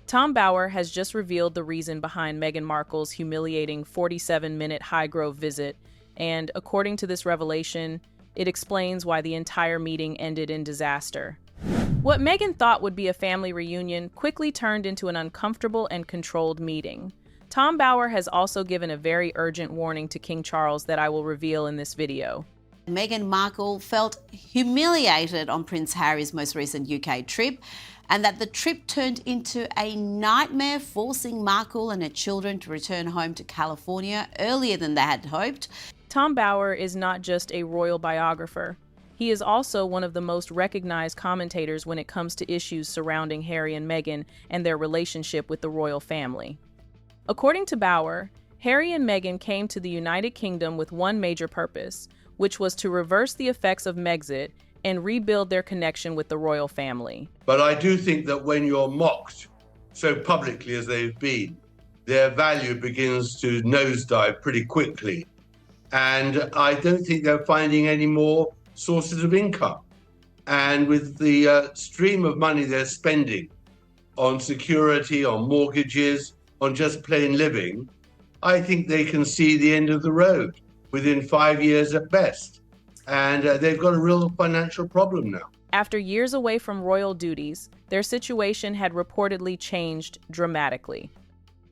Tom Bower has just revealed the reason behind Meghan Markle's humiliating 47-minute Highgrove visit, and according to this revelation, it explains why the entire meeting ended in disaster. What Meghan thought would be a family reunion quickly turned into an uncomfortable and controlled meeting. Tom Bower has also given a very urgent warning to King Charles that I will reveal in this video. Meghan Markle felt humiliated on Prince Harry's most recent UK trip, and that the trip turned into a nightmare, forcing Markle and her children to return home to California earlier than they had hoped. Tom Bower is not just a royal biographer. He is also one of the most recognized commentators when it comes to issues surrounding Harry and Meghan and their relationship with the royal family. According to Bower, Harry and Meghan came to the United Kingdom with one major purpose, which was to reverse the effects of Megxit and rebuild their connection with the royal family. But I do think that when you're mocked so publicly as they've been, their value begins to nosedive pretty quickly. And I don't think they're finding any more sources of income. And with the stream of money they're spending on security, on mortgages, on just plain living, I think they can see the end of the road within 5 years at best. And they've got a real financial problem now. After years away from royal duties, their situation had reportedly changed dramatically.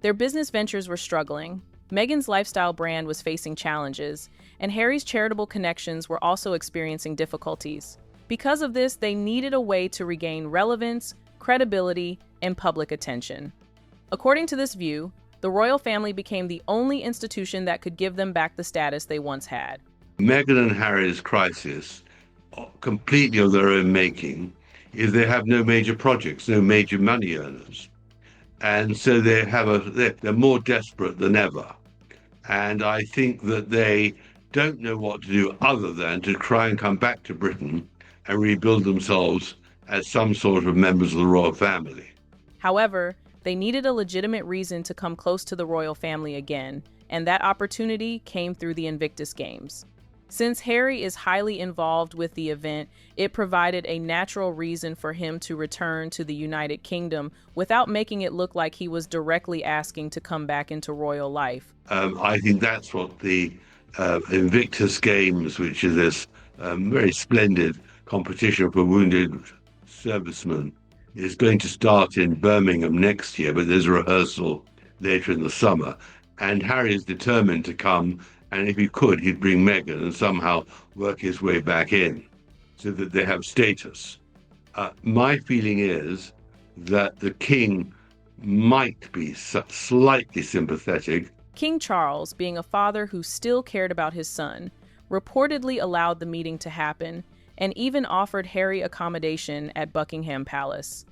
Their business ventures were struggling, Meghan's lifestyle brand was facing challenges, and Harry's charitable connections were also experiencing difficulties. Because of this, they needed a way to regain relevance, credibility, and public attention. According to this view, the royal family became the only institution that could give them back the status they once had. Meghan and Harry's crisis, completely of their own making, is they have no major projects, no major money earners. And so they're more desperate than ever. And I think that they don't know what to do other than to try and come back to Britain and rebuild themselves as some sort of members of the royal family. However, they needed a legitimate reason to come close to the royal family again, and that opportunity came through the Invictus Games. Since Harry is highly involved with the event, it provided a natural reason for him to return to the United Kingdom without making it look like he was directly asking to come back into royal life. I think that's what the Invictus Games, which is this very splendid competition for wounded servicemen, is going to start in Birmingham next year, but there's a rehearsal later in the summer. And Harry is determined to come, and if he could, he'd bring Meghan and somehow work his way back in so that they have status. My feeling is that the king might be slightly sympathetic. King Charles, being a father who still cared about his son, reportedly allowed the meeting to happen and even offered Harry accommodation at Buckingham Palace.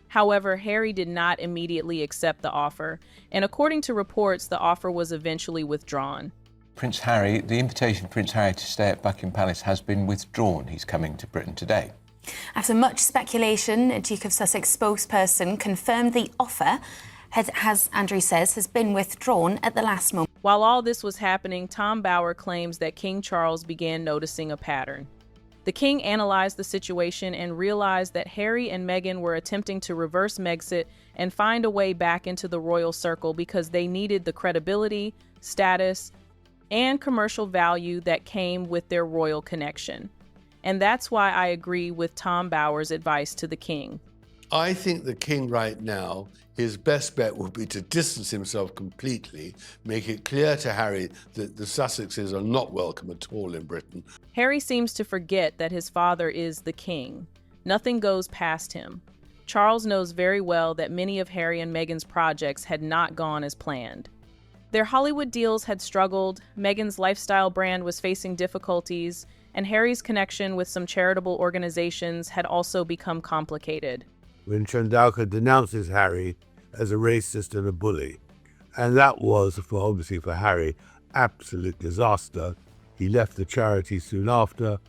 However, Harry did not immediately accept the offer, and according to reports, the offer was eventually withdrawn. Prince Harry, the invitation for Prince Harry to stay at Buckingham Palace has been withdrawn. He's coming to Britain today. After much speculation, a Duke of Sussex spokesperson confirmed the offer, as Andrew says, has been withdrawn at the last moment. While all this was happening, Tom Bower claims that King Charles began noticing a pattern. The king analyzed the situation and realized that Harry and Meghan were attempting to reverse Megxit and find a way back into the royal circle because they needed the credibility, status, and commercial value that came with their royal connection. And that's why I agree with Tom Bower's advice to the king. I think the king right now, his best bet would be to distance himself completely, make it clear to Harry that the Sussexes are not welcome at all in Britain. Harry seems to forget that his father is the king. Nothing goes past him. Charles knows very well that many of Harry and Meghan's projects had not gone as planned. Their Hollywood deals had struggled, Meghan's lifestyle brand was facing difficulties, and Harry's connection with some charitable organizations had also become complicated. When Chandauka denounces Harry as a racist and a bully, and that was, obviously for Harry, absolute disaster. He left the charity soon after,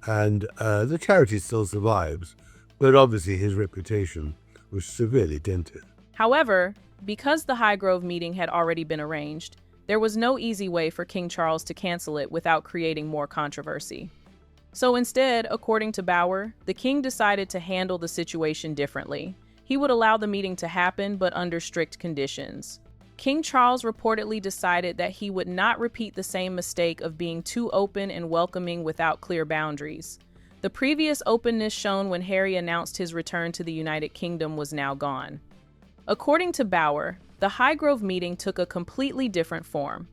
and the charity still survives, but obviously his reputation was severely dented. However, because the Highgrove meeting had already been arranged, there was no easy way for King Charles to cancel it without creating more controversy. So instead, according to Bower, the king decided to handle the situation differently. He would allow the meeting to happen, but under strict conditions. King Charles reportedly decided that he would not repeat the same mistake of being too open and welcoming without clear boundaries. The previous openness shown when Harry announced his return to the United Kingdom was now gone. According to Bauer, the Highgrove meeting took a completely different form.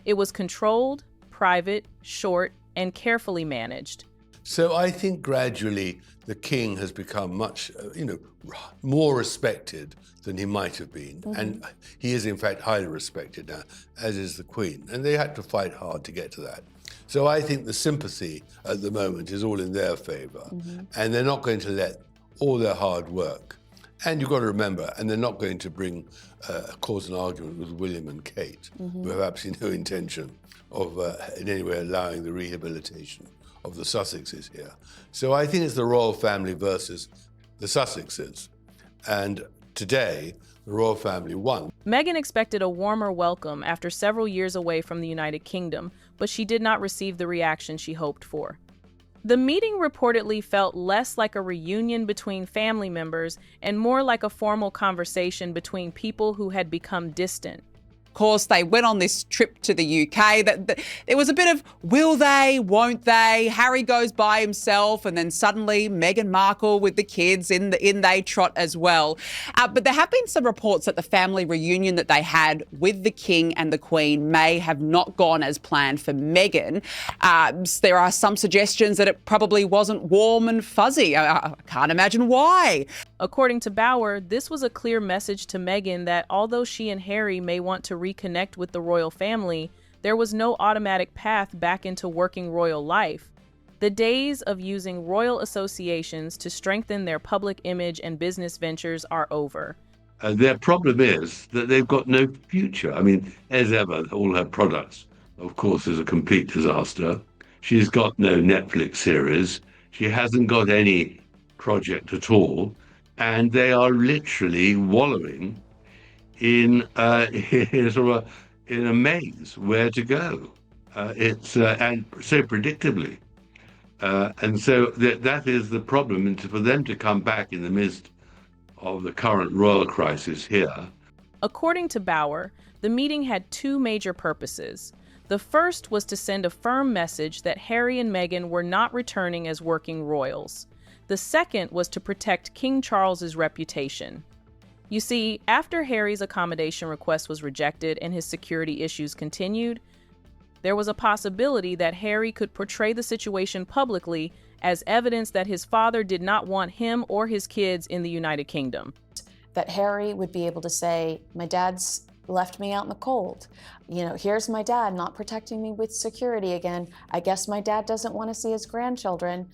It was controlled, private, short, and carefully managed. So I think gradually the king has become much, more respected than he might have been. And he is in fact highly respected now, as is the Queen. And they had to fight hard to get to that. So I think the sympathy at the moment is all in their favour. And they're not going to let all their hard work. And you've got to remember, and they're not going to cause an argument with William and Kate, who have absolutely no intention of in any way allowing the rehabilitation of the Sussexes here. So I think it's the royal family versus the Sussexes. And today, the royal family won. Meghan expected a warmer welcome after several years away from the United Kingdom, but she did not receive the reaction she hoped for. The meeting reportedly felt less like a reunion between family members and more like a formal conversation between people who had become distant. Of course, they went on this trip to the UK. There was a bit of will they, won't they? Harry goes by himself, and then suddenly Meghan Markle with the kids in they trot as well. But there have been some reports that the family reunion that they had with the King and the Queen may have not gone as planned for Meghan. There are some suggestions that it probably wasn't warm and fuzzy. I can't imagine why. According to Bauer, this was a clear message to Meghan that although she and Harry may want to reconnect with the royal family, there was no automatic path back into working royal life. The days of using royal associations to strengthen their public image and business ventures are over. Their problem is that they've got no future. I mean, as ever, all her products, of course, is a complete disaster. She's got no Netflix series. She hasn't got any project at all. And they are literally wallowing in a maze where to go. And so predictably. And so that is the problem. And for them to come back in the midst of the current royal crisis here. According to Bauer, the meeting had two major purposes. The first was to send a firm message that Harry and Meghan were not returning as working royals. The second was to protect King Charles's reputation. You see, after Harry's accommodation request was rejected and his security issues continued, there was a possibility that Harry could portray the situation publicly as evidence that his father did not want him or his kids in the United Kingdom. That Harry would be able to say, my dad's left me out in the cold. Here's my dad not protecting me with security again. I guess my dad doesn't want to see his grandchildren.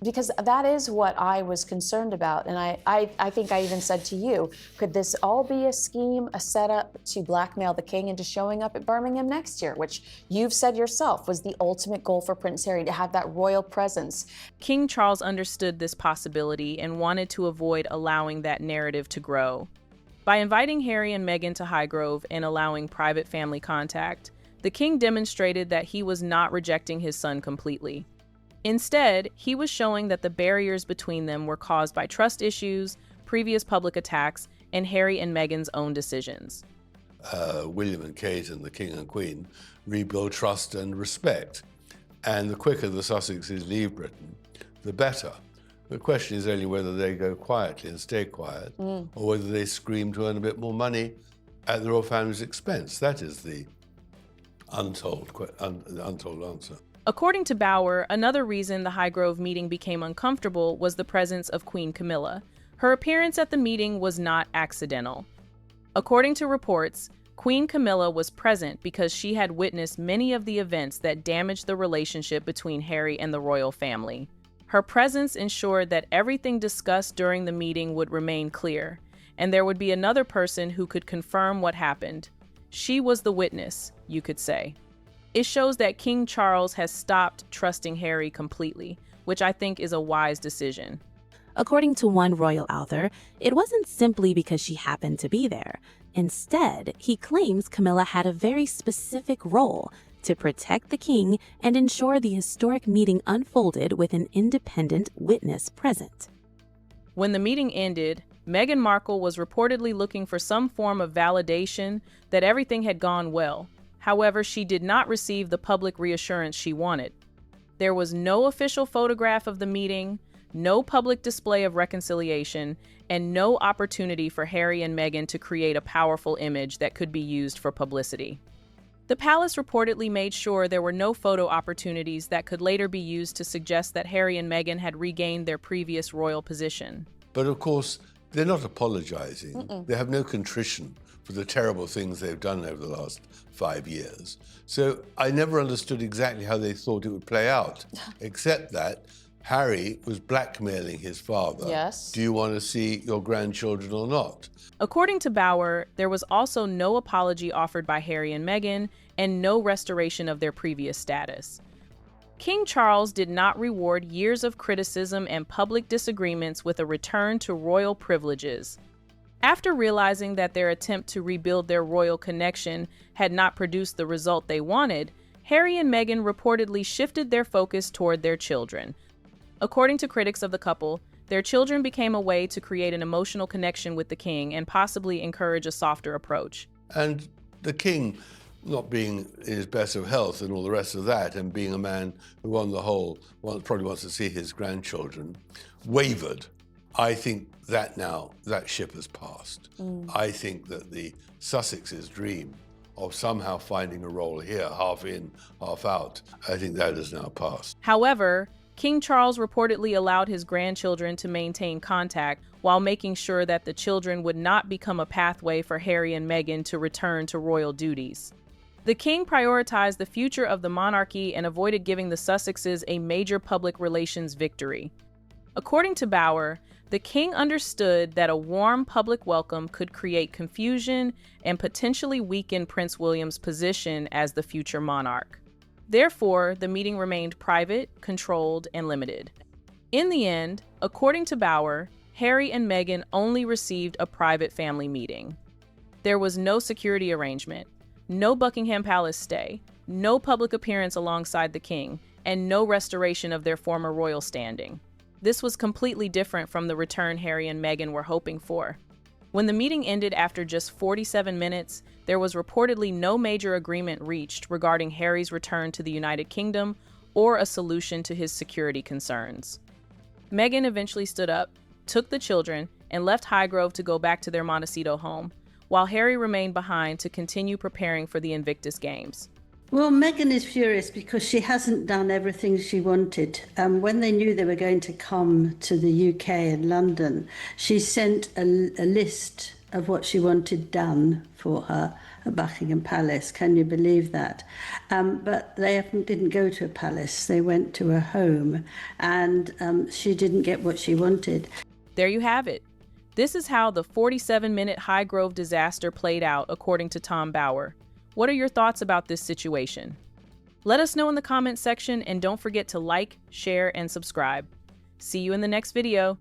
Because that is what I was concerned about. And I think I even said to you, could this all be a scheme, a setup to blackmail the king into showing up at Birmingham next year, which you've said yourself was the ultimate goal for Prince Harry, to have that royal presence. King Charles understood this possibility and wanted to avoid allowing that narrative to grow. By inviting Harry and Meghan to Highgrove and allowing private family contact, the king demonstrated that he was not rejecting his son completely. Instead, he was showing that the barriers between them were caused by trust issues, previous public attacks, and Harry and Meghan's own decisions. William and Kate and the King and Queen rebuild trust and respect. And the quicker the Sussexes leave Britain, the better. The question is only whether they go quietly and stay quiet, or whether they scream to earn a bit more money at the royal family's expense. That is the untold answer. According to Bauer, another reason the Highgrove meeting became uncomfortable was the presence of Queen Camilla. Her appearance at the meeting was not accidental. According to reports, Queen Camilla was present because she had witnessed many of the events that damaged the relationship between Harry and the royal family. Her presence ensured that everything discussed during the meeting would remain clear, and there would be another person who could confirm what happened. She was the witness, you could say. It shows that King Charles has stopped trusting Harry completely, which I think is a wise decision. According to one royal author, it wasn't simply because she happened to be there. Instead, he claims Camilla had a very specific role to protect the king and ensure the historic meeting unfolded with an independent witness present. When the meeting ended, Meghan Markle was reportedly looking for some form of validation that everything had gone well. However, she did not receive the public reassurance she wanted. There was no official photograph of the meeting, no public display of reconciliation, and no opportunity for Harry and Meghan to create a powerful image that could be used for publicity. The palace reportedly made sure there were no photo opportunities that could later be used to suggest that Harry and Meghan had regained their previous royal position. But of course, they're not apologising. They have no contrition for the terrible things they've done over the last 5 years. So I never understood exactly how they thought it would play out, except that Harry was blackmailing his father. Yes. Do you want to see your grandchildren or not? According to Bauer, there was also no apology offered by Harry and Meghan and no restoration of their previous status. King Charles did not reward years of criticism and public disagreements with a return to royal privileges. After realizing that their attempt to rebuild their royal connection had not produced the result they wanted, Harry and Meghan reportedly shifted their focus toward their children. According to critics of the couple, their children became a way to create an emotional connection with the king and possibly encourage a softer approach. And the king, not being in his best of health and all the rest of that, and being a man who on the whole probably wants to see his grandchildren, wavered. I think that now, that ship has passed. I think that the Sussex's dream of somehow finding a role here, half in, half out, I think that has now passed. However, King Charles reportedly allowed his grandchildren to maintain contact while making sure that the children would not become a pathway for Harry and Meghan to return to royal duties. The king prioritized the future of the monarchy and avoided giving the Sussexes a major public relations victory. According to Bauer, the king understood that a warm public welcome could create confusion and potentially weaken Prince William's position as the future monarch. Therefore, the meeting remained private, controlled, and limited. In the end, according to Bauer, Harry and Meghan only received a private family meeting. There was no security arrangement, no Buckingham Palace stay, no public appearance alongside the king, and no restoration of their former royal standing. This was completely different from the return Harry and Meghan were hoping for. When the meeting ended after just 47 minutes, there was reportedly no major agreement reached regarding Harry's return to the United Kingdom or a solution to his security concerns. Meghan eventually stood up, took the children, and left Highgrove to go back to their Montecito home, while Harry remained behind to continue preparing for the Invictus Games. Well, Meghan is furious because she hasn't done everything she wanted. When they knew they were going to come to the UK and London, she sent a list of what she wanted done for her at Buckingham Palace. Can you believe that? But they didn't go to a palace. They went to a home, and she didn't get what she wanted. There you have it. This is how the 47-minute Highgrove disaster played out, according to Tom Bauer. What are your thoughts about this situation? Let us know in the comments section, and don't forget to like, share, and subscribe. See you in the next video.